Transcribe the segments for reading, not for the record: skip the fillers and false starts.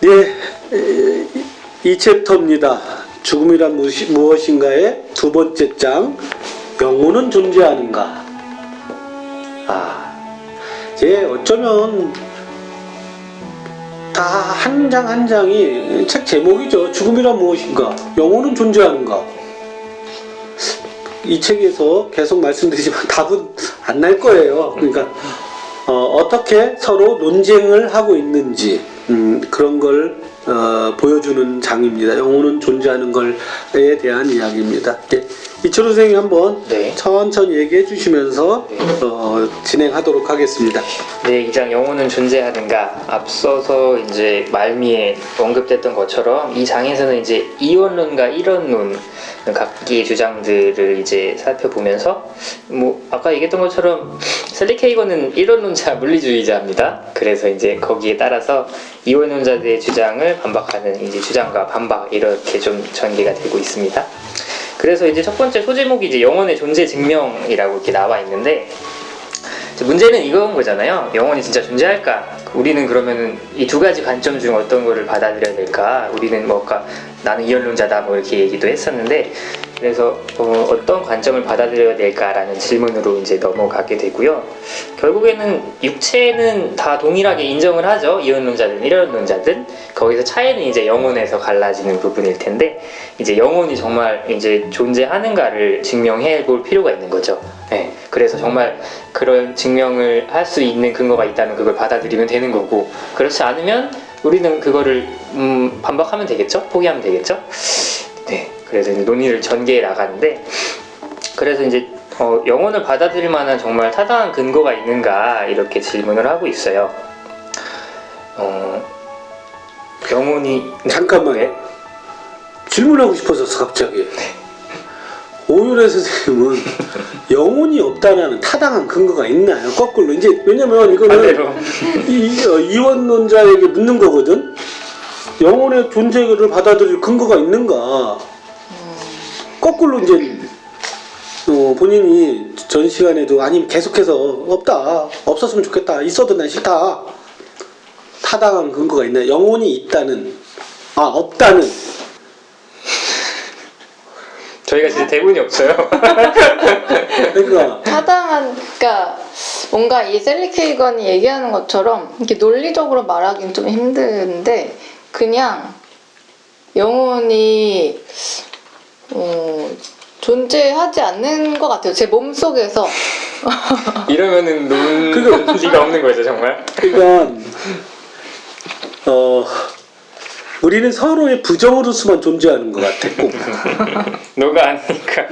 예, 이 챕터입니다. 죽음이란 무엇인가의 두 번째 장, 영혼은 존재하는가. 어쩌면 다 한 장 한 장이 책 제목이죠. 죽음이란 무엇인가, 영혼은 존재하는가. 이 책에서 계속 말씀드리지만 답은 안 날 거예요. 그러니까 어떻게 서로 논쟁을 하고 있는지 그런 걸 보여주는 장입니다. 영혼은 존재하는 걸에 대한 이야기입니다. 예, 이철우 선생님 한번 천천히 얘기해 주시면서 진행하도록 하겠습니다. 네, 이 장 영혼은 존재하는가. 앞서서 이제 말미에 언급됐던 것처럼 이 장에서는 이제 이원론과 일원론 각기의 주장들을 이제 살펴보면서 아까 얘기했던 것처럼 셀리 케이건은 일원론자 물리주의자입니다. 그래서 이제 거기에 따라서 이원론자들의 주장을 반박하는 이제 주장과 반박 이렇게 좀 전개가 되고 있습니다. 그래서 이제 첫 번째 소제목이 이제 영혼의 존재 증명이라고 이렇게 나와 있는데, 문제는 이건 거잖아요. 영혼이 진짜 존재할까? 우리는 그러면은 이 두 가지 관점 중 어떤 거를 받아들여야 될까? 우리는 아까 나는 이원론자다 이렇게 얘기도 했었는데, 그래서 어떤 관점을 받아들여야 될까라는 질문으로 이제 넘어가게 되고요. 결국에는 육체는 다 동일하게 인정을 하죠. 이원론자든 일원론자든. 거기서 차이는 이제 영혼에서 갈라지는 부분일 텐데, 이제 영혼이 정말 이제 존재하는가를 증명해 볼 필요가 있는 거죠. 네. 그래서 정말 그런 증명을 할 수 있는 근거가 있다면 그걸 받아들이면 되는 거고, 그렇지 않으면 우리는 그거를 반박하면 되겠죠? 포기하면 되겠죠? 네. 그래서 이제 논의를 전개해 나가는데, 그래서 이제 영혼을 받아들일 만한 정말 타당한 근거가 있는가 이렇게 질문을 하고 있어요. 영혼이 잠깐만요. 질문하고 싶어졌어 갑자기. 오유래 선생님은 영혼이 없다는 타당한 근거가 있나요? 거꾸로 이제 왜냐면 이거는 이원론자에게 묻는 거거든. 영혼의 존재를 받아들일 근거가 있는가? 거꾸로 이제 본인이 전 시간에도 아니면 계속해서 없다, 없었으면 좋겠다, 있어도 난 싫다. 타당한 근거가 있나요? 영혼이 있다는, 없다는. 저희가 진짜 대본이 없어요. 그러니까 그러니까 뭔가 이 셀리 케이건이 얘기하는 것처럼 이렇게 논리적으로 말하기는 좀 힘든데, 그냥 영혼이 존재하지 않는 것 같아요. 제 몸속에서. 이러면은 논리가 없는 거죠, 정말. 그러니까 우리는 서로의 부정으로서만 존재하는 것 같아. 꼭. 너가 아니니까.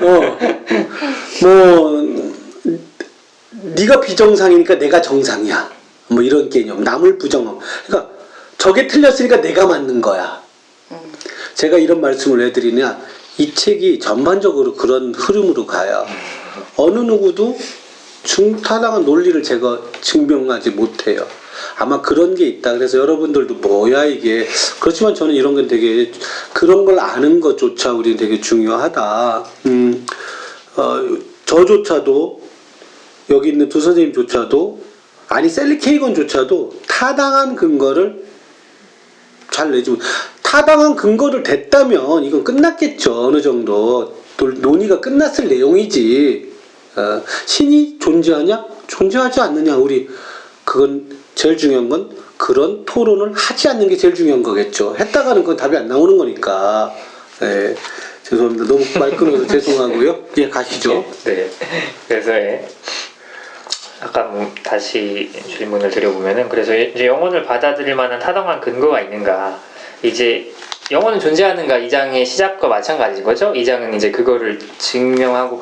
네가 비정상이니까 내가 정상이야. 뭐 이런 개념. 남을 부정함. 그러니까 저게 틀렸으니까 내가 맞는 거야. 제가 이런 말씀을 해드리냐, 이 책이 전반적으로 그런 흐름으로 가요. 어느 누구도 타당한 논리를 제가 증명하지 못해요. 아마 그런 게 있다. 그래서 여러분들도 뭐야 이게. 그렇지만 저는 이런 건 되게, 그런 걸 아는 것조차 우리는 되게 중요하다. 저조차도, 여기 있는 두 선생님조차도, 아니 셀리 케이건조차도 타당한 근거를 잘 내지 못. 타당한 근거를 댔다면 이건 끝났겠죠. 어느 정도 논의가 끝났을 내용이지. 신이 존재하냐 존재하지 않느냐, 우리 그건 제일 중요한 건 그런 토론을 하지 않는 게 제일 중요한 거겠죠. 했다가는 그건 답이 안 나오는 거니까. 네, 죄송합니다. 너무 말 끊어서 죄송하고요. 예, 가시죠. 네. 그래서 아까 다시 질문을 드려보면은, 그래서 이제 영혼을 받아들일 만한 타당한 근거가 있는가. 이제 영혼은 존재하는가, 이 장의 시작과 마찬가지인 거죠. 이 장은 이제 그거를 증명하고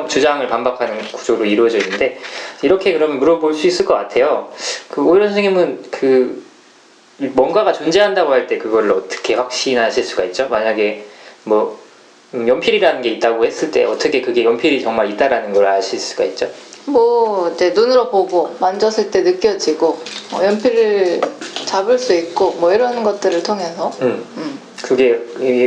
주장을 반박하는 구조로 이루어져 있는데, 이렇게 그러면 물어볼 수 있을 것 같아요. 오유래 선생님은 뭔가가 존재한다고 할 때 그거를 어떻게 확신하실 수가 있죠? 만약에 연필이라는 게 있다고 했을 때 어떻게 그게 연필이 정말 있다라는 걸 아실 수가 있죠? 이제 눈으로 보고 만졌을 때 느껴지고, 연필을 잡을 수 있고 이런 것들을 통해서. 그게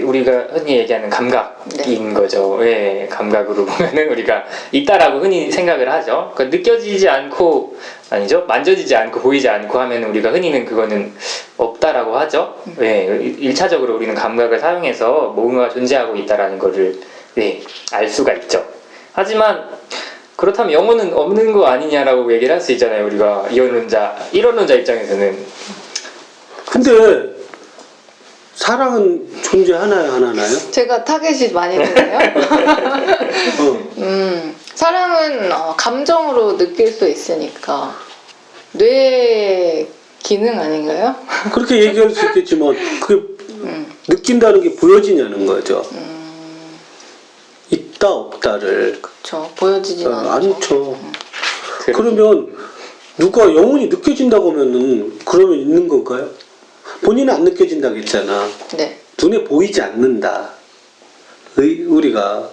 우리가 흔히 얘기하는 감각인 거죠. 예, 감각으로 보면은 우리가 있다라고 흔히 생각을 하죠. 그러니까 느껴지지 않고 아니죠? 만져지지 않고 보이지 않고 하면 우리가 흔히는 그거는 없다라고 하죠. 네, 1차적으로 우리는 감각을 사용해서 뭔가가 존재하고 있다라는 거를 네, 알 수가 있죠. 하지만 그렇다면 영혼은 없는 거 아니냐라고 얘기를 할 수 있잖아요. 우리가 이론론자 입장에서는. 근데 사랑은 존재하나요, 안 하나요? 제가 타겟이 많이 되네요. 사랑은 감정으로 느낄 수 있으니까 뇌 기능 아닌가요? 그렇게 얘기할 수 있겠지만 그게 느낀다는 게 보여지냐는 거죠. 있다 없다를 그렇죠. 보여지진 않죠. 않죠. 그러면 누가 영혼이 느껴진다고 하면은 그러면 있는 건가요? 본인은 안 느껴진다고 했잖아. 네. 눈에 보이지 않는다. 우리가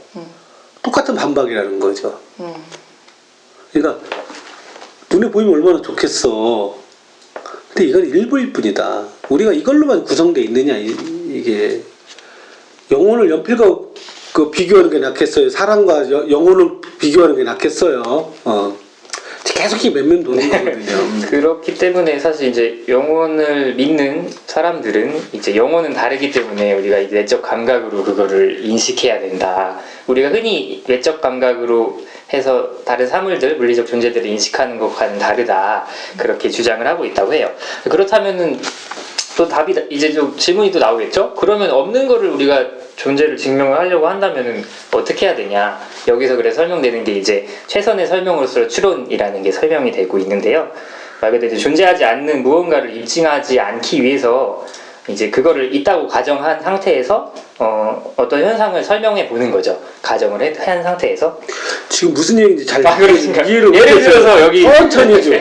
똑같은 반박이라는 거죠. 그러니까 눈에 보이면 얼마나 좋겠어. 근데 이건 일부일 뿐이다. 우리가 이걸로만 구성되어 있느냐 이게 영혼을 연필과 비교하는 게 낫겠어요. 사랑과 영혼을 비교하는 게 낫겠어요. 계속 이 몇몇 도는 거거든요. 그렇기 때문에 사실 이제 영혼을 믿는 사람들은 이제 영혼은 다르기 때문에 우리가 이제 내적 감각으로 그거를 인식해야 된다. 우리가 흔히 외적 감각으로 해서 다른 사물들, 물리적 존재들을 인식하는 것과는 다르다. 그렇게 주장을 하고 있다고 해요. 그렇다면은 또 답이 이제 좀 질문이 또 나오겠죠? 그러면 없는 거를 우리가 존재를 증명을 하려고 한다면은 어떻게 해야 되냐? 여기서 그래서 설명되는 게 이제 최선의 설명으로서 추론이라는 게 설명이 되고 있는데요. 말 그대로 존재하지 않는 무언가를 입증하지 않기 위해서 이제 그거를 있다고 가정한 상태에서 어떤 현상을 설명해 보는 거죠. 가정을 한 상태에서. 지금 무슨 얘기인지 잘 그러니까. 이해를 예를 들어서 여기 천천히 좀.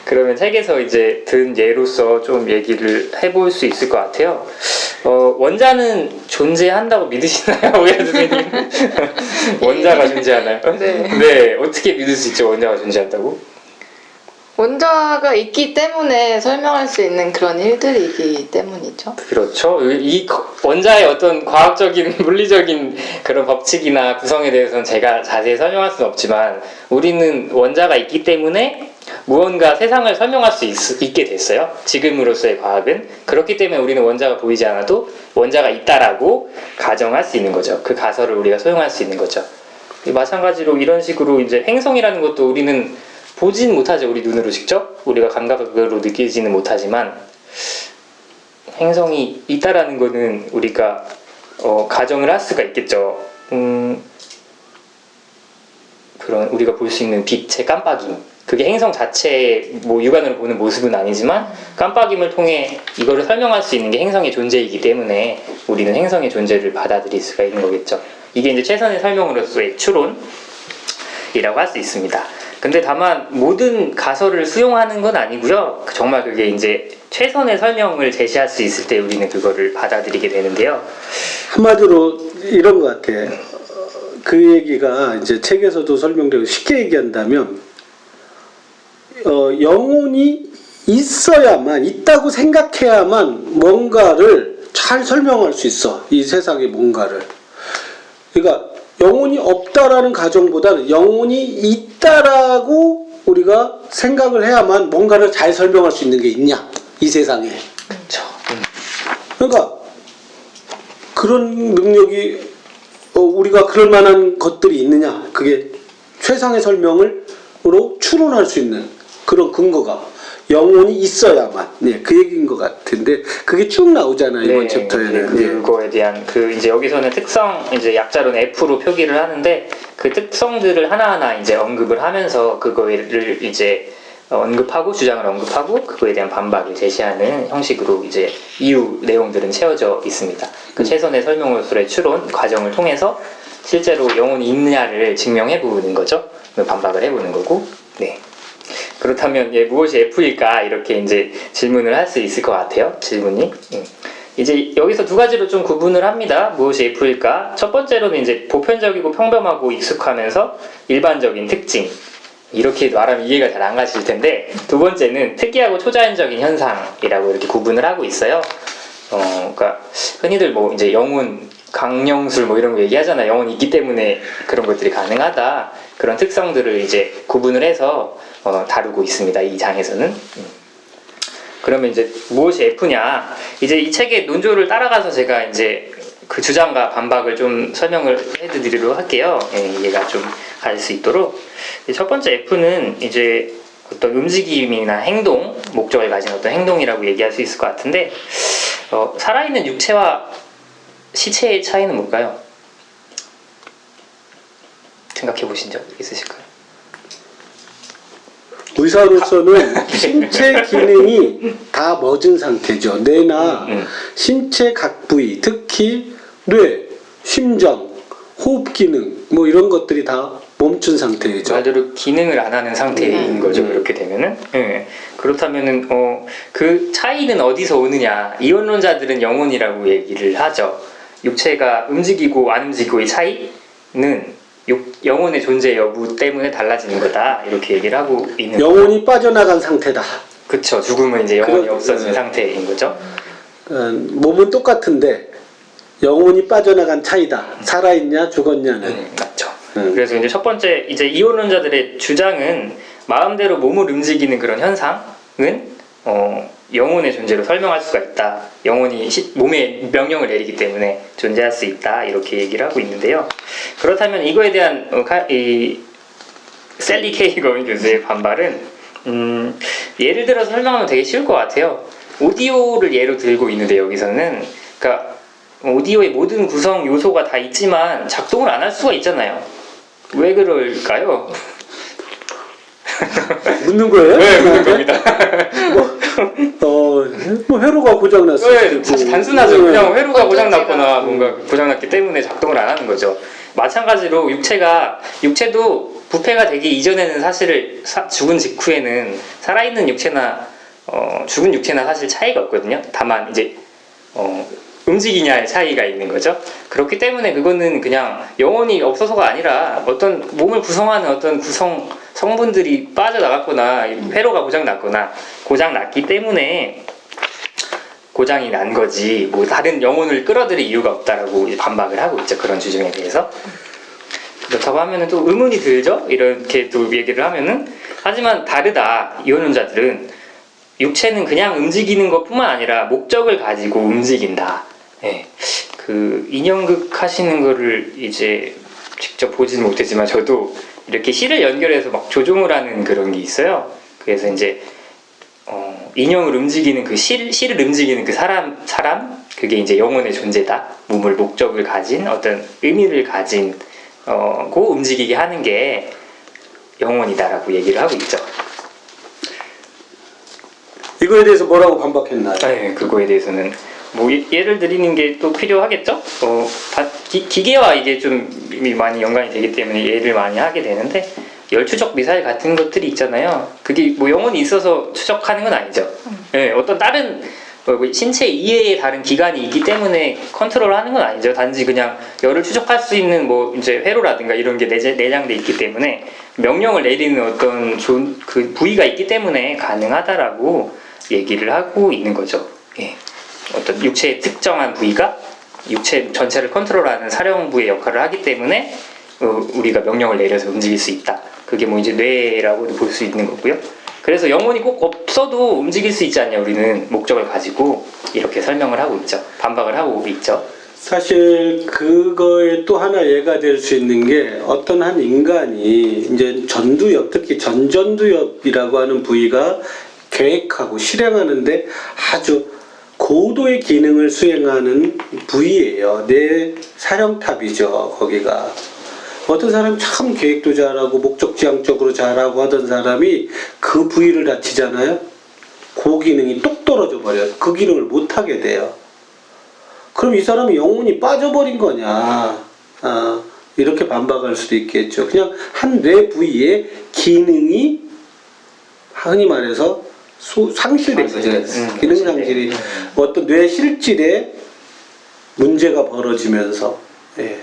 그러면 책에서 이제 든 예로서 좀 얘기를 해볼 수 있을 것 같아요. 원자는 존재한다고 믿으시나요, 오해아 선생님? 원자가 존재하나요? 네. 네, 어떻게 믿을 수 있죠, 원자가 존재한다고? 원자가 있기 때문에 설명할 수 있는 그런 일들이기 때문이죠. 그렇죠. 이 원자의 어떤 과학적인, 물리적인 그런 법칙이나 구성에 대해서는 제가 자세히 설명할 수는 없지만 우리는 원자가 있기 때문에 무언가 세상을 설명할 수 있게 됐어요. 지금으로서의 과학은. 그렇기 때문에 우리는 원자가 보이지 않아도 원자가 있다라고 가정할 수 있는 거죠. 그 가설을 우리가 소용할 수 있는 거죠. 마찬가지로 이런 식으로 이제 행성이라는 것도 우리는 보진 못하죠. 우리 눈으로 직접. 우리가 감각으로 느끼지는 못하지만 행성이 있다라는 거는 우리가 가정을 할 수가 있겠죠. 그런 우리가 볼 수 있는 빛의 깜빡임. 그게 행성 자체의 뭐 육안으로 보는 모습은 아니지만 깜빡임을 통해 이거를 설명할 수 있는 게 행성의 존재이기 때문에 우리는 행성의 존재를 받아들일 수가 있는 거겠죠. 이게 이제 최선의 설명으로서의 추론이라고 할 수 있습니다. 근데 다만 모든 가설을 수용하는 건 아니고요. 정말 그게 이제 최선의 설명을 제시할 수 있을 때 우리는 그거를 받아들이게 되는데요. 한마디로 이런 것 같아. 그 얘기가 이제 책에서도 설명되고 쉽게 얘기한다면 영혼이 있어야만 있다고 생각해야만 뭔가를 잘 설명할 수 있어. 이 세상의 뭔가를. 그러니까 영혼이 없다라는 가정보다는 영혼이 있다라고 우리가 생각을 해야만 뭔가를 잘 설명할 수 있는 게 있냐 이 세상에. 그렇죠. 그러니까 그런 능력이 우리가 그럴 만한 것들이 있느냐 그게 최상의 설명으로 추론할 수 있는 그런 근거가 영혼이 있어야만 그 얘기인 것 같은데 그게 쭉 나오잖아요. 이번 챕터에는. 그거에 대한 이제 여기서는 특성 이제 약자로는 F로 표기를 하는데 그 특성들을 하나하나 이제 언급을 하면서 그거를 이제 언급하고 주장을 언급하고 그거에 대한 반박을 제시하는 형식으로 이제 이후 내용들은 채워져 있습니다. 그 최선의 설명으로서의 추론 과정을 통해서 실제로 영혼이 있느냐를 증명해 보는 거죠. 반박을 해보는 거고. 네. 그렇다면 무엇이 F일까 이렇게 이제 질문을 할 수 있을 것 같아요. 질문이. 이제 여기서 두 가지로 좀 구분을 합니다. 무엇이 F일까? 첫 번째로는 이제 보편적이고 평범하고 익숙하면서 일반적인 특징. 이렇게 말하면 이해가 잘 안 가실 텐데 두 번째는 특이하고 초자연적인 현상이라고 이렇게 구분을 하고 있어요. 그러니까 흔히들 뭐 이제 영혼, 강령술 뭐 이런 거 얘기하잖아요. 영혼이 있기 때문에 그런 것들이 가능하다. 그런 특성들을 이제 구분을 해서 다루고 있습니다. 이 장에서는. 그러면 이제 무엇이 F냐? 이제 이 책의 논조를 따라가서 제가 이제 그 주장과 반박을 좀 설명을 해드리도록 할게요. 예, 이해가 좀 갈 수 있도록. 첫 번째 F는 이제 어떤 움직임이나 행동, 목적을 가진 어떤 행동이라고 얘기할 수 있을 것 같은데, 살아있는 육체와 시체의 차이는 뭘까요? 생각해 보신 적 있으실까요? 의사로서는 신체 기능이 다 멎은 상태죠. 뇌나 신체 각 부위, 특히 뇌, 심장, 호흡 기능 뭐 이런 것들이 다 멈춘 상태이죠. 말대로 기능을 안 하는 상태인 거죠. 그렇게 되면은. 예. 그렇다면은 그 차이는 어디서 오느냐? 이원론자들은 영혼이라고 얘기를 하죠. 육체가 움직이고 안 움직이고의 차이는 영혼의 존재 여부 때문에 달라지는 거다. 이렇게 얘기를 하고 있는 영혼이 빠져나간 상태다. 그쵸. 죽음은 이제 영혼이 그런- 없어진 네. 상태인 거죠. 몸은 똑같은데 영혼이 빠져나간 차이다. 살아있냐 죽었냐는. 맞죠. 그래서 이제 첫 번째 이제 이원론자들의 주장은 마음대로 몸을 움직이는 그런 현상은 영혼의 존재로 설명할 수가 있다. 영혼이 몸에 명령을 내리기 때문에 존재할 수 있다. 이렇게 얘기를 하고 있는데요. 그렇다면 이거에 대한 이 셀리 케이건 교수의 반발은 예를 들어서 설명하면 되게 쉬울 것 같아요. 오디오를 예로 들고 있는데 여기서는 그러니까 오디오의 모든 구성 요소가 다 있지만 작동을 안 할 수가 있잖아요. 왜 그럴까요? 묻는 거예요? 네, 묻는 겁니다. 뭐 회로가 고장났어. 네, 사실 단순하죠. 그냥 회로가 고장났거나 뭔가 고장났기 때문에 작동을 안 하는 거죠. 마찬가지로 육체도 부패가 되기 이전에는 사실 죽은 직후에는 살아있는 육체나 죽은 육체나 사실 차이가 없거든요. 다만 이제 움직이냐의 차이가 있는 거죠. 그렇기 때문에 그거는 그냥 영혼이 없어서가 아니라 어떤 몸을 구성하는 어떤 성분들이 빠져나갔거나 회로가 고장났기 때문에 고장이 난 거지 뭐 다른 영혼을 끌어들일 이유가 없다라고 반박을 하고 있죠. 그런 주장에 대해서. 그렇다고 하면은 또 의문이 들죠. 이렇게 또 얘기를 하면은 하지만 다르다. 이원론자들은 육체는 그냥 움직이는 것뿐만 아니라 목적을 가지고 움직인다. 예. 그 인형극 하시는 거를 이제 직접 보지는 못했지만 저도 이렇게 실을 연결해서 막 조종을 하는 그런 게 있어요. 그래서 이제 인형을 움직이는 그 실을 움직이는 그 사람 그게 이제 영혼의 존재다. 몸을 목적을 가진 어떤 의미를 가진 고 움직이게 하는 게 영혼이다라고 얘기를 하고 있죠. 이거에 대해서 뭐라고 반박했나요? 네, 그거에 대해서는 뭐 예를 드리는 게 또 필요하겠죠? 기계와 이게 좀 많이 연관이 되기 때문에 예를 많이 하게 되는데 열추적 미사일 같은 것들이 있잖아요. 그게 뭐 영혼이 있어서 추적하는 건 아니죠. 네, 어떤 다른 신체 이외의 다른 기관이 있기 때문에 컨트롤하는 건 아니죠. 단지 그냥 열을 추적할 수 있는 뭐 이제 회로라든가 이런 게 내장돼 있기 때문에 명령을 내리는 어떤 그 부위가 있기 때문에 가능하다라고 얘기를 하고 있는 거죠. 예. 어떤 육체의 특정한 부위가 육체 전체를 컨트롤하는 사령부의 역할을 하기 때문에 우리가 명령을 내려서 움직일 수 있다. 그게 뭐 이제 뇌라고도 볼 수 있는 거고요. 그래서 영혼이 꼭 없어도 움직일 수 있지 않냐. 우리는 목적을 가지고 이렇게 설명을 하고 있죠. 반박을 하고 있죠. 사실 그거에 또 하나 예가 될 수 있는 게 어떤 한 인간이 이제 전두엽, 특히 전전두엽이라고 하는 부위가 계획하고 실행하는데 아주 고도의 기능을 수행하는 부위예요. 내 사령탑이죠. 거기가. 어떤 사람 참 계획도 잘하고 목적지향적으로 잘하고 하던 사람이 그 부위를 다치잖아요. 그 기능이 똑 떨어져 버려요. 그 기능을 못하게 돼요. 그럼 이 사람이 영혼이 빠져버린 거냐. 이렇게 반박할 수도 있겠죠. 그냥 한 뇌 부위의 기능이 흔히 말해서 상실된 거죠. 기능 상실이 어떤 뇌 실질에 문제가 벌어지면서. 예.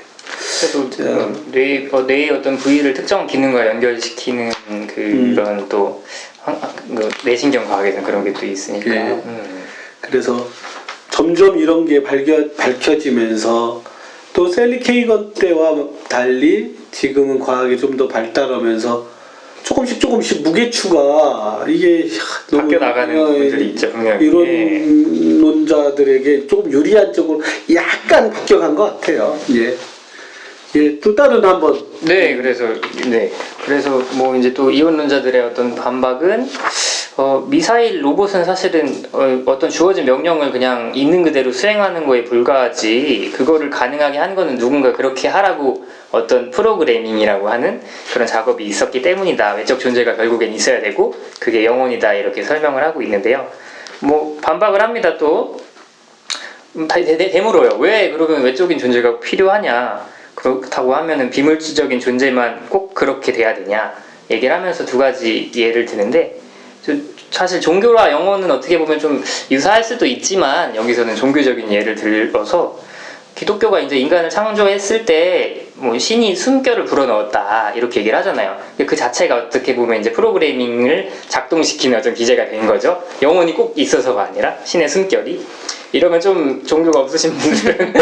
그래서 뇌의 어떤 부위를 특정 기능과 연결시키는 그런 또 뇌신경 과학에서는 그런 게 또 있으니까. 예. 그래서 점점 이런 게 밝혀지면서 또 셀리 케이건 때와 달리 지금은 과학이 좀 더 발달하면서 조금씩 무게추가 이게 너무 바뀌어 나가는 분들이 있죠, 분명히. 이론론자들에게 조금 유리한 쪽으로 약간 바뀌어간 것 같아요. 예. 예, 또 다른 한번. 네, 그래서 뭐 이제 또 이원론자들의 어떤 반박은 미사일 로봇은 사실은 어떤 주어진 명령을 그냥 있는 그대로 수행하는 거에 불과하지, 그거를 가능하게 한 거는 누군가 그렇게 하라고 어떤 프로그래밍이라고 하는 그런 작업이 있었기 때문이다. 외적 존재가 결국엔 있어야 되고 그게 영혼이다, 이렇게 설명을 하고 있는데요. 뭐 반박을 합니다. 또 되물어요. 왜 그러면 외적인 존재가 필요하냐? 그렇다고 하면은 비물질적인 존재만 꼭 그렇게 돼야 되냐? 얘기를 하면서 두 가지 예를 드는데, 사실 종교와 영혼은 어떻게 보면 좀 유사할 수도 있지만 여기서는 종교적인 예를 들어서, 기독교가 이제 인간을 창조했을 때 뭐 신이 숨결을 불어넣었다, 이렇게 얘기를 하잖아요. 그 자체가 어떻게 보면 이제 프로그래밍을 작동시키는 어떤 기제가 된 거죠. 영혼이 꼭 있어서가 아니라 신의 숨결이. 이러면 좀 종교가 없으신 분들은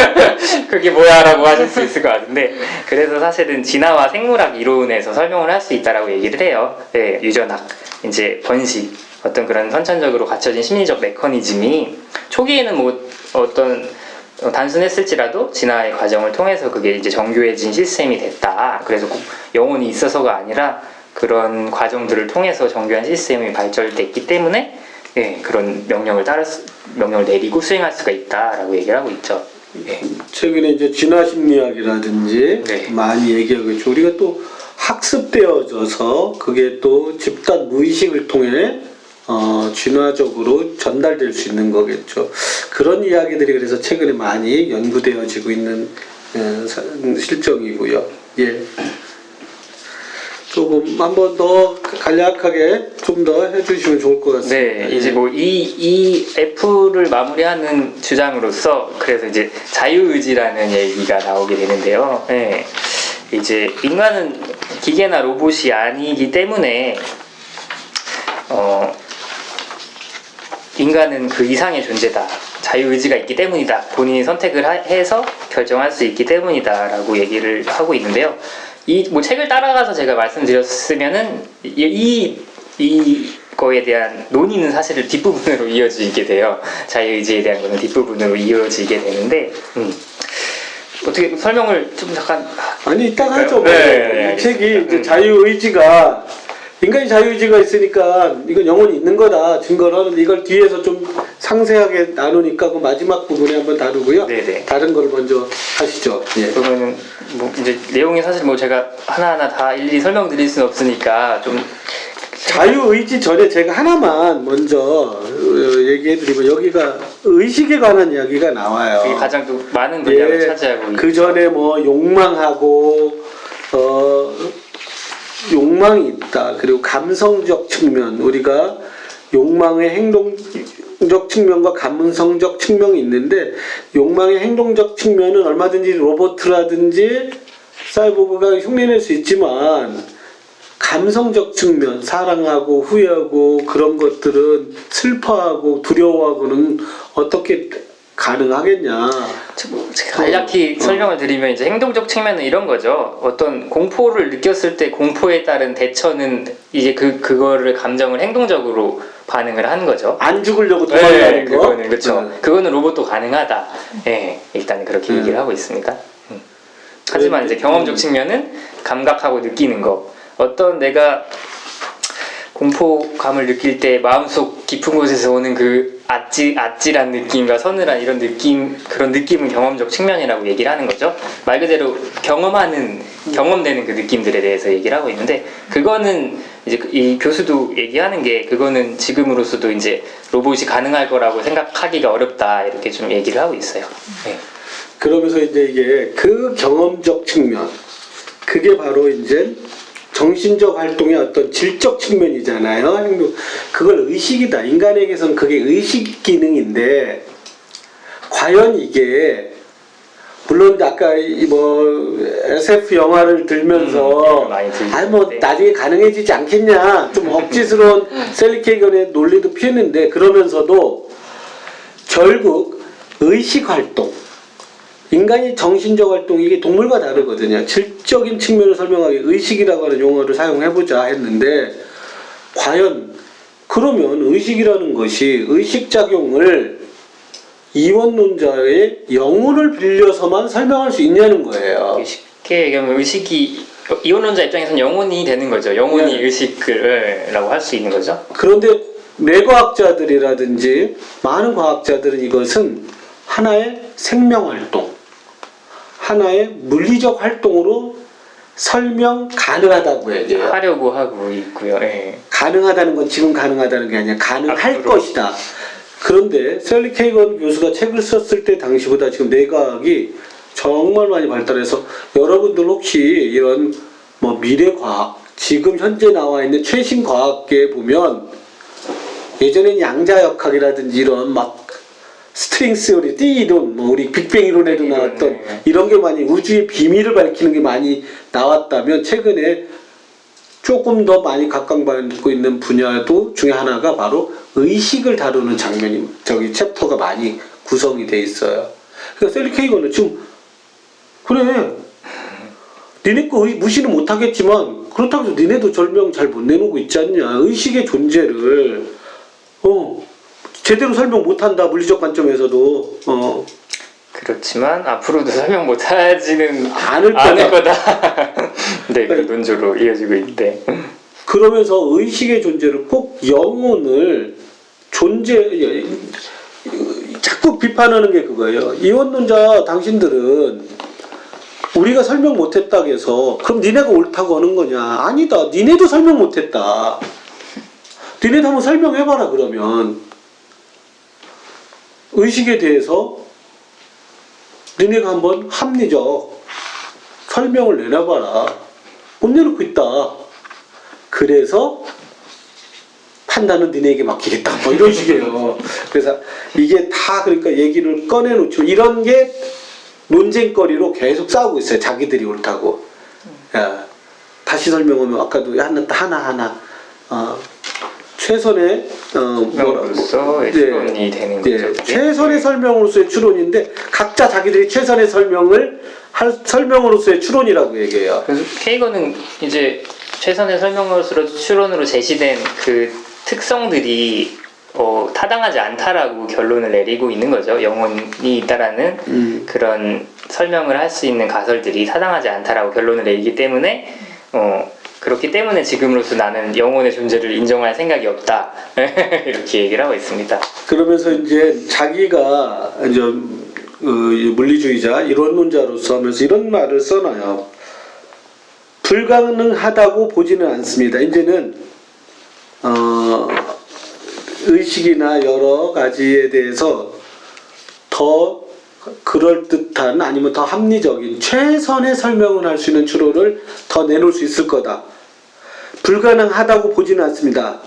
그게 뭐야 라고 하실 수 있을 것 같은데, 그래서 사실은 진화와 생물학 이론에서 설명을 할 수 있다라고 얘기를 해요. 네, 유전학, 이제 번식, 어떤 그런 선천적으로 갖춰진 심리적 메커니즘이 초기에는 뭐 어떤 단순했을지라도 진화의 과정을 통해서 그게 이제 정교해진 시스템이 됐다. 그래서 꼭 영혼이 있어서가 아니라 그런 과정들을 통해서 정교한 시스템이 발전됐기 때문에, 예, 그런 명령을 내리고 수행할 수가 있다라고 얘기를 하고 있죠. 예. 최근에 이제 진화 심리학이라든지 네. 많이 얘기하고 있죠. 우리가 또 학습되어져서 그게 또 집단 무의식을 통해 진화적으로 전달될 수 있는 거겠죠. 그런 이야기들이 그래서 최근에 많이 연구되어지고 있는 실정이고요. 예. 조금 한번 더 간략하게 좀 더 해주시면 좋을 것 같습니다. 네, 이제 뭐 이 F를 마무리하는 주장으로서 그래서 이제 자유의지라는 얘기가 나오게 되는데요. 네, 이제 인간은 기계나 로봇이 아니기 때문에 인간은 그 이상의 존재다. 자유의지가 있기 때문이다. 본인이 선택을 해서 결정할 수 있기 때문이다라고 얘기를 하고 있는데요. 이 뭐 책을 따라가서 제가 말씀드렸으면은 이거에 대한 논의는 사실 뒷부분으로 이어지게 돼요. 자유의지에 대한 거는 뒷부분으로 이어지게 되는데, 어떻게 설명을 좀 잠깐. 아니 이따가 하죠. 네, 이 책이 이제 자유의지가, 인간이 자유의지가 있으니까 이건 영혼이 있는 거다 증거를 하는데, 이걸 뒤에서 좀 상세하게 나누니까 그 마지막 부분에 한번 다루고요. 네네. 다른 걸 먼저 하시죠. 예. 그러면은 뭐 이제 내용이 사실 뭐 제가 하나하나 다 일일이 설명드릴 수는 없으니까 좀. 자유의지 전에 제가 하나만 먼저 얘기해드리면, 여기가 의식에 관한 이야기가 나와요. 그게 가장 또 많은 분량을 차지하고 있죠. 그 전에 뭐 욕망하고 욕망이 있다. 그리고 감성적 측면, 우리가 욕망의 행동적 측면과 감성적 측면이 있는데, 욕망의 행동적 측면은 얼마든지 로봇이라든지 사이보그가 흉내낼 수 있지만, 감성적 측면, 사랑하고 후회하고 그런 것들은 슬퍼하고 두려워하고는 어떻게 가능하겠냐. 간략히 설명을 드리면, 이제 행동적 측면은 이런 거죠. 어떤 공포를 느꼈을 때 공포에 따른 대처는 이제 그거를 감정을 행동적으로 반응을 하는 거죠. 안 죽으려고 도망가는 거. 그거는 그렇죠. 그거는 로봇도 가능하다. 예, 일단 그렇게 얘기를 하고 있습니다. 하지만 이제 경험적 측면은 감각하고 느끼는 거. 어떤 내가 공포감을 느낄 때 마음속 깊은 곳에서 오는 그 아찔한 느낌과 서늘한 이런 느낌, 그런 느낌은 경험적 측면이라고 얘기를 하는 거죠. 말 그대로 경험되는 그 느낌들에 대해서 얘기를 하고 있는데, 그거는 이제 이 교수도 얘기하는 게, 그거는 지금으로서도 이제 로봇이 가능할 거라고 생각하기가 어렵다, 이렇게 좀 얘기를 하고 있어요. 네. 그러면서 이제 이게 그 경험적 측면, 그게 바로 이제 정신적 활동의 어떤 질적 측면이잖아요. 그걸 의식이다. 인간에게서는 그게 의식 기능인데, 과연 이게, 물론 아까 뭐 SF 영화를 들면서 뭐 나중에 가능해지지 않겠냐, 좀 억지스러운 셀리 케이건의 논리도 피했는데, 그러면서도 결국 의식 활동, 인간의 정신적 활동이 이게 동물과 다르거든요. 질적인 측면을 설명하기 의식이라고 하는 용어를 사용해보자 했는데 과연 그러면 의식이라는 것이 의식작용을 이원론자의 영혼을 빌려서만 설명할 수 있냐는 거예요. 쉽게 얘기하면 의식이 이원론자 입장에서는 영혼이 되는 거죠. 영혼이 네. 의식을라고 할 수 있는 거죠. 그런데 뇌과학자들이라든지 많은 과학자들은 이것은 하나의 생명활동, 하나의 물리적 활동으로 설명 가능하다고 얘기해요. 하려고 하고 있고요. 예. 가능하다는 건 지금 가능하다는 게 아니라 가능할 앞으로. 것이다. 그런데 셀리 케이건 교수가 책을 썼을 때 당시보다 지금 뇌과학이 정말 많이 발달해서 여러분들 혹시 이런 뭐 미래과학, 지금 현재 나와 있는 최신 과학계에 보면 예전엔 양자역학이라든지 이런 막 스트링 스요리, 띠 이론, 뭐 우리 빅뱅 이론에도 이론, 나왔던 네. 이런 게 많이 우주의 비밀을 밝히는 게 많이 나왔다면 최근에 조금 더 많이 각광받고 있는 분야도 중에 하나가 바로 의식을 다루는 장면이 저기 챕터가 많이 구성이 돼 있어요. 그러니까 셀리 케이건은 지금 그래 니네 거 무시는 못하겠지만 그렇다고 해서 니네도 설명 잘 못 내놓고 있지 않냐. 의식의 존재를 제대로 설명 못한다. 물리적 관점에서도 그렇지만 앞으로도 설명 못하지는 않을 거다. 네, 그 논조로 이어지고 있는데. 그러면서 의식의 존재를 꼭 영혼을 자꾸 비판하는 게 그거예요. 이원론자 당신들은 우리가 설명 못했다고 해서 그럼 니네가 옳다고 하는 거냐. 아니다. 니네도 설명 못했다. 니네도 한번 설명해봐라. 그러면 의식에 대해서 니네가 한번 합리적 설명을 내놔봐라. 못 내놓고 있다. 그래서 판단은 니네에게 맡기겠다. 뭐 이런 식이에요. 그래서 이게 다 그러니까 얘기를 꺼내놓죠. 이런 게 논쟁거리로 계속 싸우고 있어요. 자기들이 옳다고. 야, 다시 설명하면 아까도 하나하나 최선의 설명으로서의 추론이 되는 거죠. 그게? 최선의 설명으로서의 추론인데 각자 자기들이 최선의 설명으로서의 추론이라고 얘기해요. 그래서 케이건은 이제 최선의 설명으로서 추론으로 제시된 그 특성들이 타당하지 않다라고 결론을 내리고 있는 거죠. 영혼이 있다라는 그런 설명을 할 수 있는 가설들이 타당하지 않다라고 결론을 내리기 때문에 그렇기 때문에 지금으로서 나는 영혼의 존재를 인정할 생각이 없다. 이렇게 얘기를 하고 있습니다. 그러면서 이제 자기가 이제 물리주의자 이론론자로서 하면서 이런 말을 써놔요. 불가능하다고 보지는 않습니다. 이제는 의식이나 여러 가지에 대해서 더 그럴듯한 아니면 더 합리적인 최선의 설명을 할 수 있는 추론을 더 내놓을 수 있을 거다. 불가능하다고 보지는 않습니다.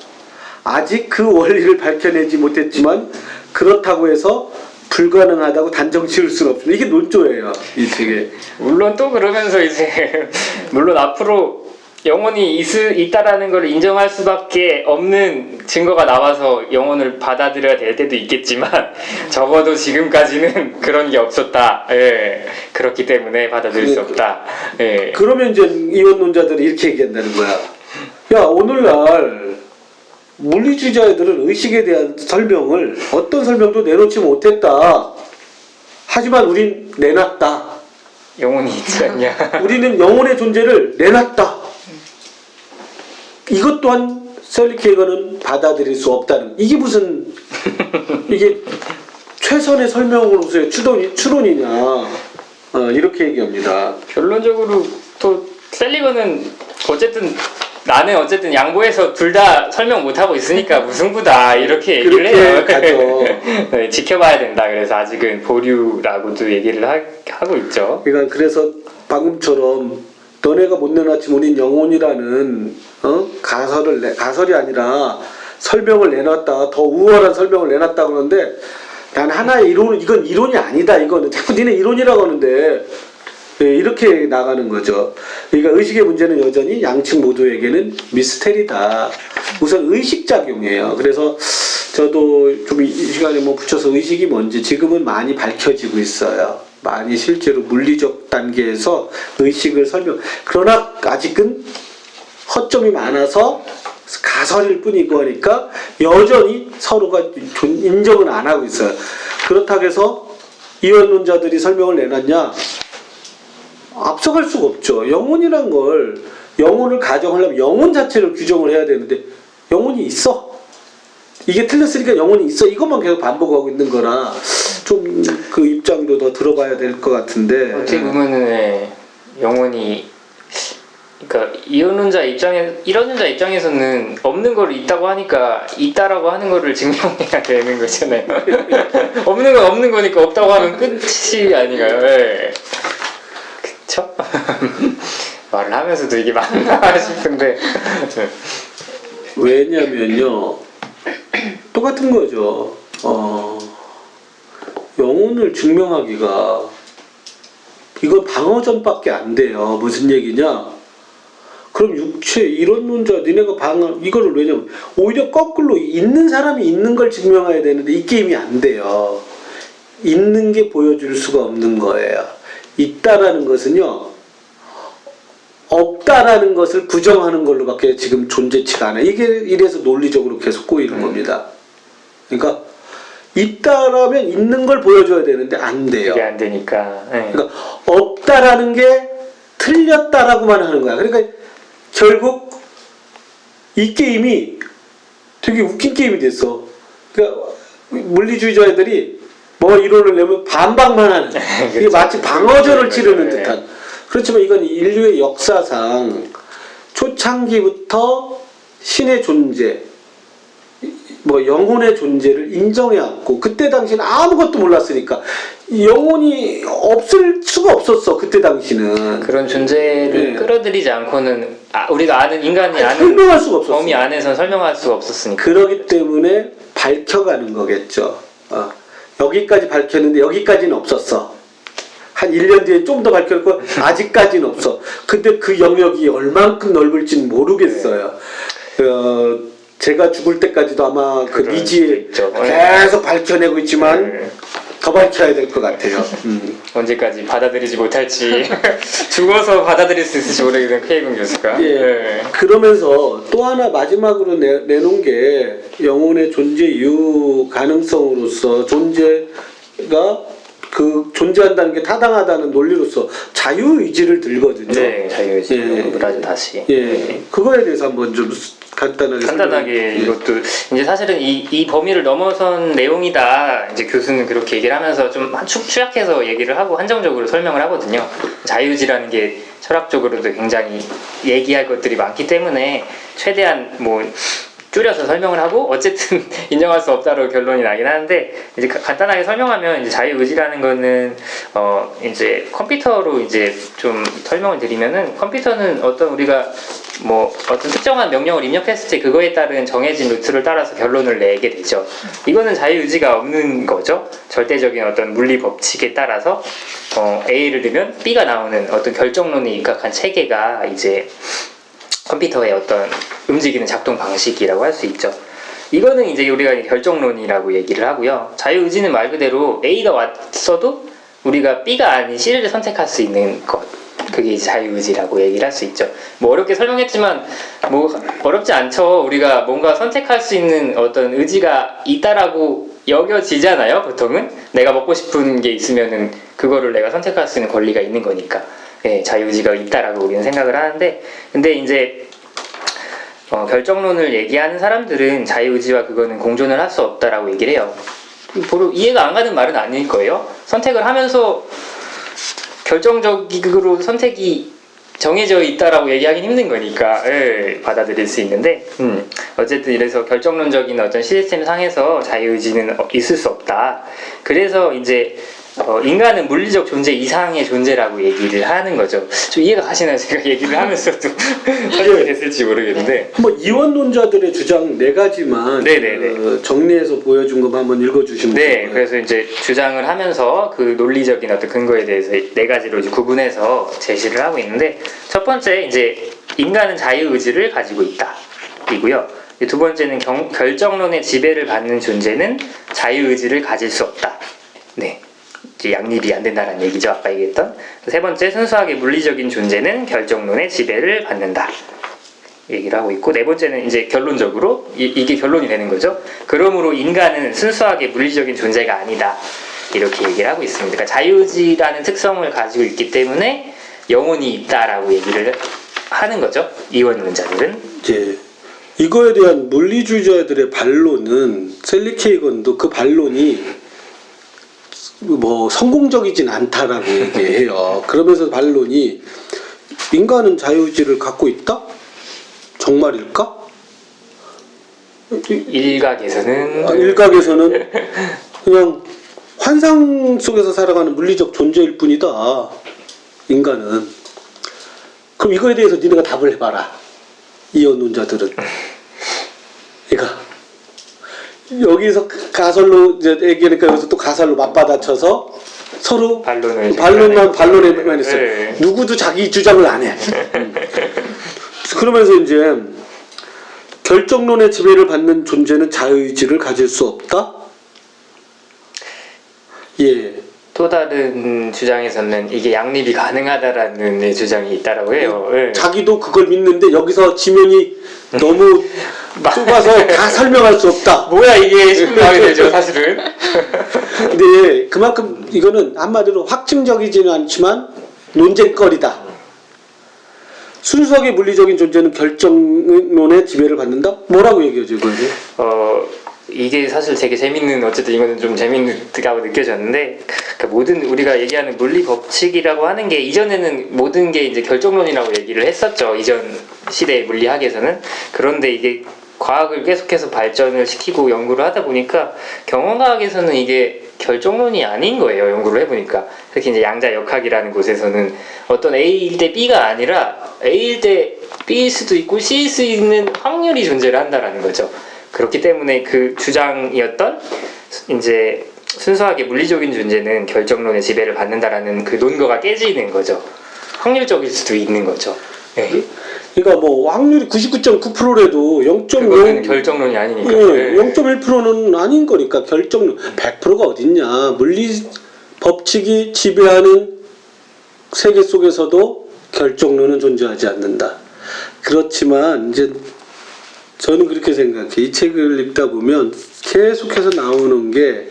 아직 그 원리를 밝혀내지 못했지만 그렇다고 해서 불가능하다고 단정 지을 수는 없습니다. 이게 논조예요. 이 책에. 물론 또 그러면서 이제 물론 앞으로 영혼이 있다라는 걸 인정할 수밖에 없는 증거가 나와서 영혼을 받아들여야 될 때도 있겠지만 적어도 지금까지는 그런 게 없었다. 예. 그렇기 때문에 받아들일 수 없다. 예. 그러면 이제 이원론자들이 이렇게 얘기한다는 거야. 야, 오늘날 물리주의자들은 의식에 대한 설명을 어떤 설명도 내놓지 못했다. 하지만 우린 내놨다. 영혼이 있지 않냐. 우리는 영혼의 존재를 내놨다. 이것 또한 셀리 케이건은 받아들일 수 없다는. 이게 무슨 이게 최선의 설명으로서의 추론이냐. 이렇게 얘기합니다. 결론적으로 또 셀리건은 나는 어쨌든 양보해서 둘 다 설명 못하고 있으니까 무승부다 이렇게 얘기를 해요. 가죠. 네, 지켜봐야 된다. 그래서 아직은 보류라고도 얘기를 하고 있죠. 그러니까 그래서 방금처럼 너네가 못 내놨지만 우린 영혼이라는 가설이 아니라 설명을 내놨다. 더 우월한 설명을 내놨다 그러는데 난 하나의 이건 이론이 아니다. 이거는 자꾸 니네 이론이라고 하는데 이렇게 나가는 거죠. 그러니까 의식의 문제는 여전히 양측 모두에게는 미스테리다. 우선 의식작용이에요. 그래서 저도 좀 이 시간에 붙여서 의식이 뭔지 지금은 많이 밝혀지고 있어요. 많이 실제로 물리적 단계에서 의식을 설명. 그러나 아직은 허점이 많아서 가설일 뿐이고 하니까 여전히 서로가 인정은 안 하고 있어요. 그렇다고 해서 이원론자들이 설명을 내놨냐? 앞서갈 수가 없죠. 영혼이란 걸, 영혼을 가정하려면 영혼 자체를 규정을 해야 되는데 영혼이 있어. 이게 틀렸으니까 영혼이 있어. 이것만 계속 반복하고 있는 거라 좀 그 입장도 더 들어봐야 될 것 같은데. 어떻게 보면은 네, 영혼이 그러니까 이론자 입장에서는 없는 걸 있다고 하니까 있다라고 하는 거를 증명해야 되는 거잖아요. 없는 건 없는 거니까 없다고 하면 끝이 아닌가요? 네. 그쵸? 말을 하면서도 이게 맞나 싶은데 왜냐면요, 똑같은 거죠. 영혼을 증명하기가 이건 방어전밖에 안 돼요. 무슨 얘기냐? 그럼 육체 이론론자 니네가 이거를 왜냐면 오히려 거꾸로 있는 사람이 있는 걸 증명해야 되는데 이 게임이 안 돼요. 있는 게 보여줄 수가 없는 거예요. 있다라는 것은요, 없다라는 것을 부정하는 걸로밖에 지금 존재치가 않아요. 이게 이래서 논리적으로 계속 꼬이는 겁니다. 그러니까 있다라면 있는 걸 보여줘야 되는데 안 돼요. 이게 안 되니까. 네. 그러니까 없다라는 게 틀렸다라고만 하는 거야. 그러니까 결국 이 게임이 되게 웃긴 게임이 됐어. 그러니까 물리주의자들이 뭐 이론을 내면 반박만 하는. 이게 마치 방어전을 치르는 듯한. 그렇지만 이건 인류의 역사상 초창기부터 신의 존재, 뭐 영혼의 존재를 인정해왔고, 그때 당시는 아무것도 몰랐으니까 영혼이 없을 수가 없었어. 그때 당시는 그런 존재를 네. 끌어들이지 않고는 우리가 아는 인간이 아는 설명할 수가 없었어. 범위 안에서는 설명할 수가 없었으니까. 그러기 때문에 밝혀가는 거겠죠. 여기까지 밝혔는데 여기까지는 없었어. 한 1년 뒤에 좀 더 밝혔고 아직까지는 없어. 근데 그 영역이 얼만큼 넓을지는 모르겠어요. 제가 죽을 때까지도 아마 그 그럴 미지에 수도 있죠. 계속 밝혀내고 있지만 네. 더 밝혀야 될 것 같아요. 언제까지 받아들이지 못할지 죽어서 받아들일 수 있을지 모르겠는 K군 교수가. 예. 네. 그러면서 또 하나 마지막으로 내놓은 게 영혼의 존재 이유 가능성으로서 존재가 그 존재한다는 게 타당하다는 논리로서 자유의지를 들거든요. 네, 자유의지를 예. 아주 다시. 예, 네. 그거에 대해서 한번 좀 간단하게 간단하게 이것도 이제 사실은 이 범위를 넘어선 내용이다. 이제 교수는 그렇게 얘기를 하면서 좀 축약해서 얘기를 하고 한정적으로 설명을 하거든요. 자유의지라는 게 철학적으로도 굉장히 얘기할 것들이 많기 때문에 최대한 뭐 줄여서 설명을 하고 어쨌든 인정할 수 없다로 결론이 나긴 하는데, 이제 간단하게 설명하면 이제 자유의지라는 거는 이제 컴퓨터로 이제 좀 설명을 드리면은, 컴퓨터는 어떤 우리가 뭐 어떤 특정한 명령을 입력했을 때 그거에 따른 정해진 루트를 따라서 결론을 내게 되죠. 이거는 자유의지가 없는 거죠. 절대적인 어떤 물리 법칙에 따라서 A를 넣으면 B가 나오는 어떤 결정론에 입각한 체계가 이제 컴퓨터의 어떤 움직이는 작동 방식이라고 할 수 있죠. 이거는 이제 우리가 결정론이라고 얘기를 하고요. 자유의지는 말 그대로 A가 왔어도 우리가 B가 아닌 C를 선택할 수 있는 것, 그게 이제 자유의지라고 얘기를 할 수 있죠. 뭐 어렵게 설명했지만 뭐 어렵지 않죠. 우리가 뭔가 선택할 수 있는 어떤 의지가 있다라고 여겨지잖아요. 보통은 내가 먹고 싶은 게 있으면은 그거를 내가 선택할 수 있는 권리가 있는 거니까. 예, 자유의지가 있다라고 우리는 생각을 하는데, 근데 이제 결정론을 얘기하는 사람들은 자유의지와 그거는 공존을 할 수 없다라고 얘기를 해요. 바로 이해가 안 가는 말은 아닐 거예요. 선택을 하면서 결정적으로 선택이 정해져 있다라고 얘기하기는 힘든 거니까 받아들일 수 있는데, 어쨌든 이래서 결정론적인 어떤 시스템 상에서 자유의지는 있을 수 없다. 그래서 이제 인간은 물리적 존재 이상의 존재라고 얘기를 하는 거죠. 좀 이해가 가시나요? 제가 얘기를 하면서도 설명이 됐을지 모르겠는데, 뭐 이원론자들의 주장 4가지만 네네네. 정리해서 보여준 것만 한번 읽어주시면 네, 좋을 그래서 이제 주장을 하면서 그 논리적인 어떤 근거에 대해서 4가지로 이제 구분해서 제시를 하고 있는데, 첫 번째 이제 인간은 자유의지를 가지고 있다 이고요. 두 번째는 결정론의 지배를 받는 존재는 자유의지를 가질 수 없다. 네. 이제 양립이 안 된다는 얘기죠. 아까 얘기했던. 세 번째, 순수하게 물리적인 존재는 결정론의 지배를 받는다. 얘기를 하고 있고, 네 번째는 이제 결론적으로 이게 결론이 되는 거죠. 그러므로 인간은 순수하게 물리적인 존재가 아니다. 이렇게 얘기를 하고 있습니다. 그러니까 자유의지라는 특성을 가지고 있기 때문에 영혼이 있다라고 얘기를 하는 거죠. 이원론자들은. 이제 이거에 대한 물리주의자들의 반론은 셀리 케이건도 그 반론이 뭐 성공적이진 않다라고 얘기해요. 그러면서 반론이 인간은 자유의지를 갖고 있다? 정말일까? 일각에서는 일각에서는 그냥 환상 속에서 살아가는 물리적 존재일 뿐이다. 인간은. 그럼 이거에 대해서 니네가 답을 해봐라. 이원론자들은. 그러니까 여기서 가설로 이제 얘기하니까 여기서 또 가설로 맞받아쳐서 서로 반론에만 있어요. 네. 누구도 자기 주장을 안 해. 그러면서 이제 결정론의 지배를 받는 존재는 자유의지를 가질 수 없다. 예. 또 다른 주장에서는 이게 양립이 가능하다라는 주장이 있다라고 해요. 네. 자기도 그걸 믿는데 여기서 지면이 너무 좁아서 다 설명할 수 없다. 뭐야 이게 싶나게 되죠, 사실은. 근데 그만큼 이거는 한마디로 확증적이지는 않지만 논쟁거리다. 순수하게 물리적인 존재는 결정론의 지배를 받는다? 뭐라고 얘기하죠, 이거는? 이게 사실 되게 재밌는, 어쨌든 이거는 좀 재밌다고 느껴졌는데, 그러니까 모든 우리가 얘기하는 물리 법칙이라고 하는 게 이전에는 모든 게 이제 결정론이라고 얘기를 했었죠. 이전 시대의 물리학에서는. 그런데 이게 과학을 계속해서 발전을 시키고 연구를 하다 보니까 경험과학에서는 이게 결정론이 아닌 거예요. 연구를 해보니까. 특히 이제 양자역학이라는 곳에서는 어떤 A일 때 B가 아니라 A일 때 B일 수도 있고 C일 수 있는 확률이 존재를 한다라는 거죠. 그렇기 때문에 그 주장이었던 이제 순수하게 물리적인 존재는 결정론의 지배를 받는다라는 그 논거가 깨지는 거죠. 확률적일 수도 있는 거죠. 네. 그러니까 뭐 확률이 99.9%라도 0.0 결정론이 아니니까. 네. 0.1%는 아닌 거니까 결정론 100%가 어딨냐. 물리 법칙이 지배하는 세계 속에서도 결정론은 존재하지 않는다. 그렇지만 이제 저는 그렇게 생각해. 이 책을 읽다 보면 계속해서 나오는 게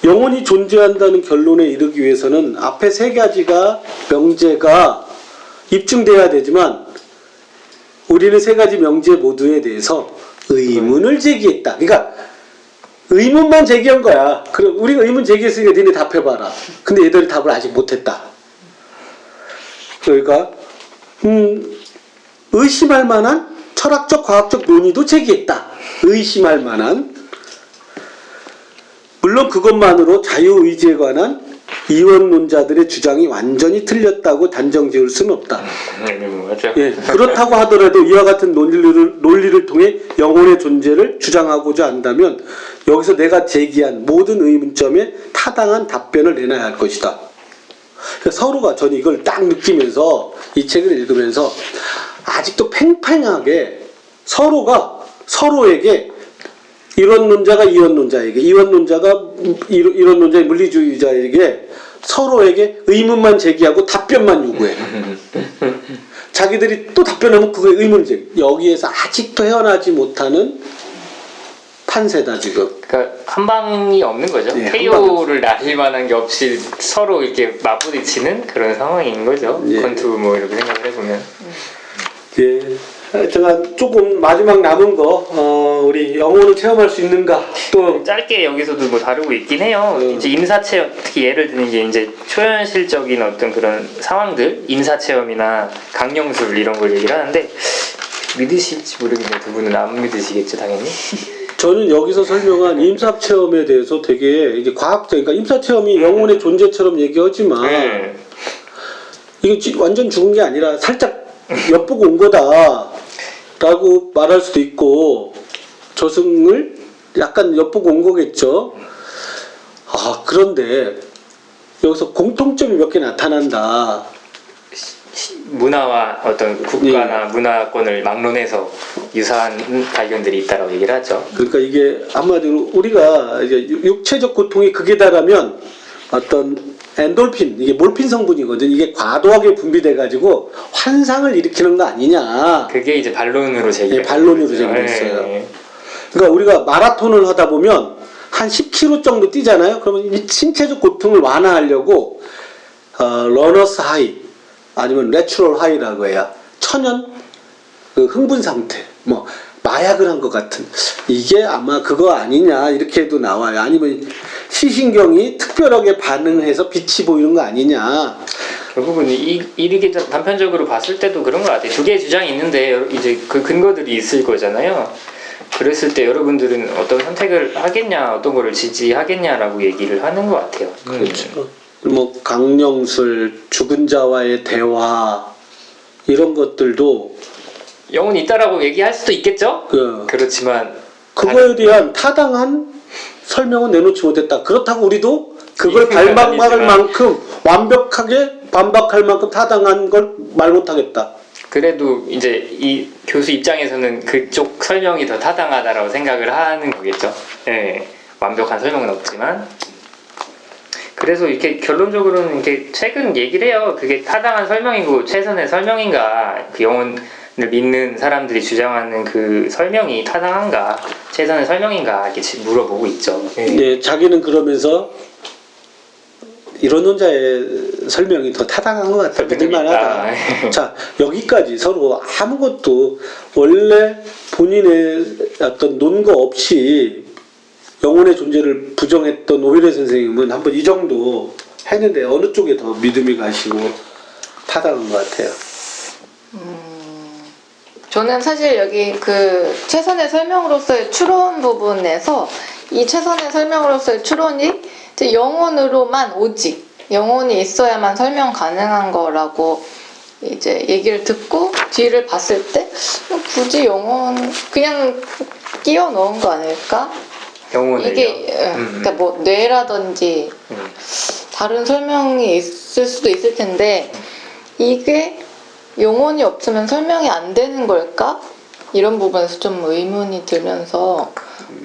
영혼이 존재한다는 결론에 이르기 위해서는 앞에 세 가지가 명제가 입증돼야 되지만 우리는 세 가지 명제 모두에 대해서 의문을 제기했다. 그러니까 의문만 제기한 거야. 그럼 우리가 의문 제기했으니까 니네 답해봐라. 근데 얘들이 답을 아직 못했다. 그러니까 의심할 만한 철학적 과학적 논의도 제기했다. 의심할 만한. 물론 그것만으로 자유의지에 관한 이원론자들의 주장이 완전히 틀렸다고 단정 지을 수는 없다. 맞죠. 예, 그렇다고 하더라도 이와 같은 논리를 통해 영혼의 존재를 주장하고자 한다면 여기서 내가 제기한 모든 의문점에 타당한 답변을 내놔야 할 것이다. 서로가 저는 이걸 딱 느끼면서 이 책을 읽으면서 아직도 팽팽하게 서로가 서로에게 이원론자가 이원론자에게, 이원론자가 이원론자의 물리주의자에게 서로에게 의문만 제기하고 답변만 요구해. 자기들이 또 답변하면 그거에 의문을 제기. 여기에서 아직도 헤어나지 못하는 판세다 지금. 그러니까 한 방이 없는 거죠. 네, KO를 날릴 만한 게 없이 서로 이렇게 맞부딪히는 그런 상황인 거죠. 예. 권투 뭐 이렇게 생각을 해보면. 예. 제가 조금 마지막 남은 거 우리 영혼을 체험할 수 있는가 또 짧게 여기서도 뭐 다루고 있긴 해요. 이제 임사 체험, 특히 예를 드는 게 이제 초현실적인 어떤 그런 상황들, 임사 체험이나 강령술 이런 걸 얘기를 하는데 믿으실지 모르겠네요. 두 분은 안 믿으시겠죠, 당연히. 저는 여기서 설명한 임사 체험에 대해서 되게 이게 과학적, 그러니까 임사 체험이 영혼의 존재처럼 얘기하지만 네. 이게 완전 죽은 게 아니라 살짝 엿보고 온 거다라고 말할 수도 있고 저승을 약간 엿보고 온 거겠죠. 그런데 여기서 공통점이 몇 개 나타난다. 문화와 어떤 국가나 문화권을 막론해서 유사한 발견들이 있다라고 얘기를 하죠. 그러니까 이게 한마디로 우리가 이제 육체적 고통이 극에 달하면 어떤 엔돌핀, 이게 몰핀 성분이거든. 이게 과도하게 분비돼 가지고 환상을 일으키는 거 아니냐. 그게 이제 반론으로 제기. 예, 반론으로 제기됐어요. 그러니까 우리가 마라톤을 하다 보면 한 10km 정도 뛰잖아요. 그러면 이 신체적 고통을 완화하려고 러너스 하이 아니면 내추럴 하이라고 해야 천연 그 흥분 상태, 뭐 마약을 한 것 같은 이게 아마 그거 아니냐 이렇게도 나와요. 아니면 시신경이 특별하게 반응해서 빛이 보이는 거 아니냐. 결국은 이렇게 단편적으로 봤을 때도 그런 것 같아요. 두 개의 주장이 있는데 이제 그 근거들이 있을 거잖아요. 그랬을 때 여러분들은 어떤 선택을 하겠냐, 어떤 거를 지지하겠냐라고 얘기를 하는 것 같아요. 그렇죠. 뭐 강령술, 죽은 자와의 대화 이런 것들도 영혼이 있다라고 얘기할 수도 있겠죠? 그렇지만 그거에 대한 타당한 설명은 내놓지 못했다. 그렇다고 우리도 그걸 발박할 만큼 완벽하게 반박할 만큼 타당한 걸 말 못하겠다. 그래도 이제 이 교수 입장에서는 그쪽 설명이 더 타당하다라고 생각을 하는 거겠죠. 예, 완벽한 설명은 없지만. 그래서 이렇게 결론적으로는 이렇게 최근 얘기를 해요. 그게 타당한 설명이고 최선의 설명인가, 그 영혼을 믿는 사람들이 주장하는 그 설명이 타당한가, 최선의 설명인가 이렇게 물어보고 있죠. 네, 자기는 그러면서 이론론자의 설명이 더 타당한 것 같다. 믿을만하다. 자, 여기까지 서로 아무것도 원래 본인의 어떤 논거 없이 영혼의 존재를 부정했던 오히려 선생님은 한번 이 정도 했는데 어느 쪽에 더 믿음이 가시고 타당한 것 같아요. 저는 사실 여기 그 최선의 설명으로서의 추론 부분에서 이 최선의 설명으로서의 추론이 이제 영혼으로만 오직 영혼이 있어야만 설명 가능한 거라고 이제 얘기를 듣고 뒤를 봤을 때 굳이 영혼 그냥 끼워 넣은 거 아닐까? 영혼을요? 이게 그러니까 뭐 뇌라든지 다른 설명이 있을 수도 있을 텐데 이게 영혼이 없으면 설명이 안 되는 걸까? 이런 부분에서 좀 의문이 들면서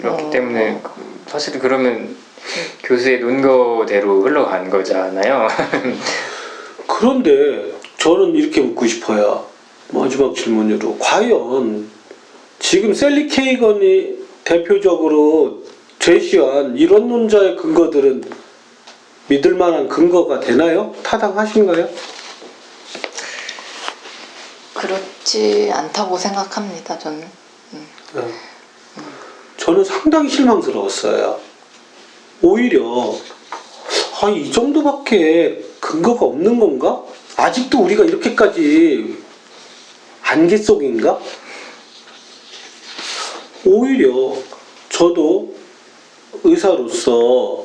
그렇기 때문에 사실 그러면 교수의 논거대로 흘러간 거잖아요. 그런데 저는 이렇게 묻고 싶어요. 마지막 질문으로 과연 지금 셀리 케이건이 대표적으로 제시한 이론론자의 근거들은 믿을 만한 근거가 되나요? 타당하신가요? 그렇지 않다고 생각합니다. 저는. 저는 상당히 실망스러웠어요. 오히려 이 정도밖에 근거가 없는 건가? 아직도 우리가 이렇게까지 안개 속인가? 오히려 저도 의사로서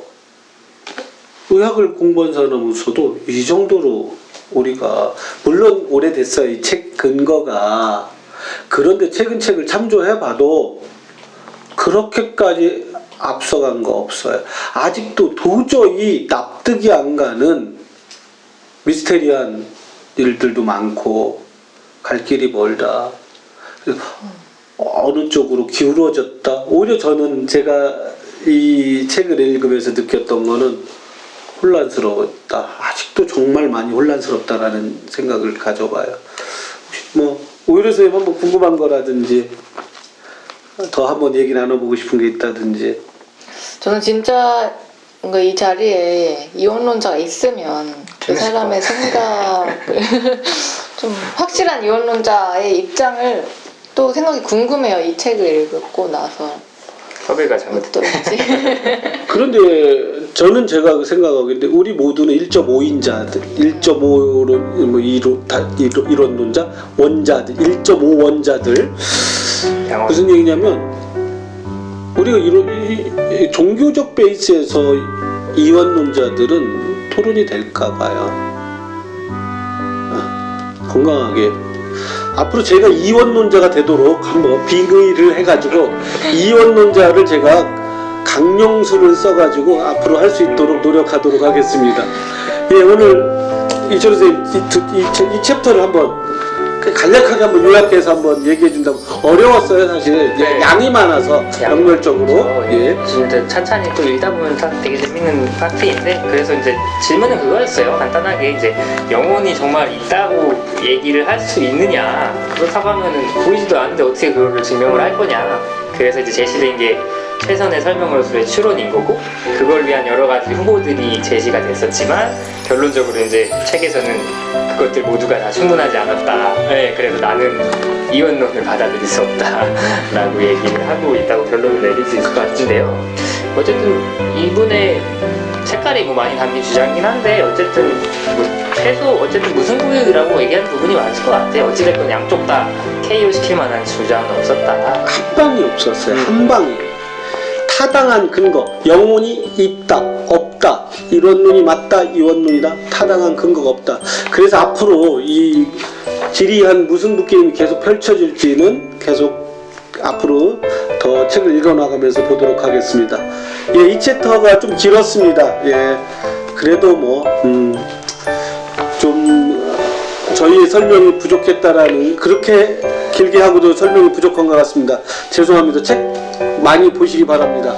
의학을 공부한 사람으로서도 이 정도로 우리가 물론 오래됐어요. 이 책 근거가. 그런데 최근 책을 참조해봐도 그렇게까지 앞서간 거 없어요. 아직도 도저히 납득이 안 가는 미스테리한 일들도 많고 갈 길이 멀다. 어느 쪽으로 기울어졌다. 오히려 저는 제가 이 책을 읽으면서 느꼈던 거는 혼란스러웠다. 아직도 정말 많이 혼란스럽다라는 생각을 가져봐요. 뭐 오히려 선생님 한번 궁금한 거라든지 더 한번 얘기 나눠보고 싶은 게 있다든지. 저는 진짜 뭔가 이 자리에 이원론자가 있으면 그 사람의 생각을 좀 확실한 이원론자의 입장을 또 생각이 궁금해요. 이 책을 읽고 나서 섭외가 잘못됐다. 그런데 저는 제가 생각하기에 우리 모두는 1.5인자들, 1.5로 뭐 이론론자, 원자들, 1.5 원자들. 무슨 얘기냐면 우리가 종교적 베이스에서 이원론자들은 토론이 될까 봐요. 건강하게 앞으로 제가 이원론자가 되도록 한번 빙의를 해가지고 이원론자를 제가 강령술을 써가지고 앞으로 할 수 있도록 노력하도록 하겠습니다. 예, 오늘 이철우 선생님 이 챕터를 한번 간략하게 한번 요약해서 한번 얘기해 준다면 어려웠어요 사실. 네. 양이 많아서 역렬적으로. 예. 진짜 찬찬히 또 읽다 보면 되게 재밌는 파트인데 그래서 이제 질문은 그거였어요. 간단하게 이제 영혼이 정말 있다고 얘기를 할 수 있느냐? 그렇다고 하면은 보이지도 않는데 어떻게 그거를 증명을 할 거냐? 그래서 이제 제시된 게 최선의 설명으로서의 추론인 거고 그걸 위한 여러 가지 후보들이 제시가 됐었지만 결론적으로 이제 책에서는 그것들 모두가 다 충분하지 않았다. 네, 그래서 나는 이원론을 받아들일 수 없다라고 얘기를 하고 있다고 결론을 내릴 수 있을 것 같은데요. 어쨌든 이분의 색깔이 뭐 많이 담긴 주장이긴 한데 어쨌든 뭐 최소 어쨌든 무승부라고 얘기하는 부분이 많을 것 같아요. 어찌됐건 양쪽 다 KO 시킬 만한 주장은 없었다. 한 방이 없었어요. 한 방이. 타당한 근거, 영혼이 있다, 없다, 이원론이 맞다, 이원론이다, 타당한 근거가 없다. 그래서 앞으로 이 지리한 무승부 게임이 계속 펼쳐질지는 계속 앞으로 더 책을 읽어나가면서 보도록 하겠습니다. 예, 이 챕터가 좀 길었습니다. 예, 그래도 뭐, 좀 저희의 설명이 부족했다라는, 그렇게 길게 하고도 설명이 부족한 것 같습니다. 죄송합니다. 책 많이 보시기 바랍니다.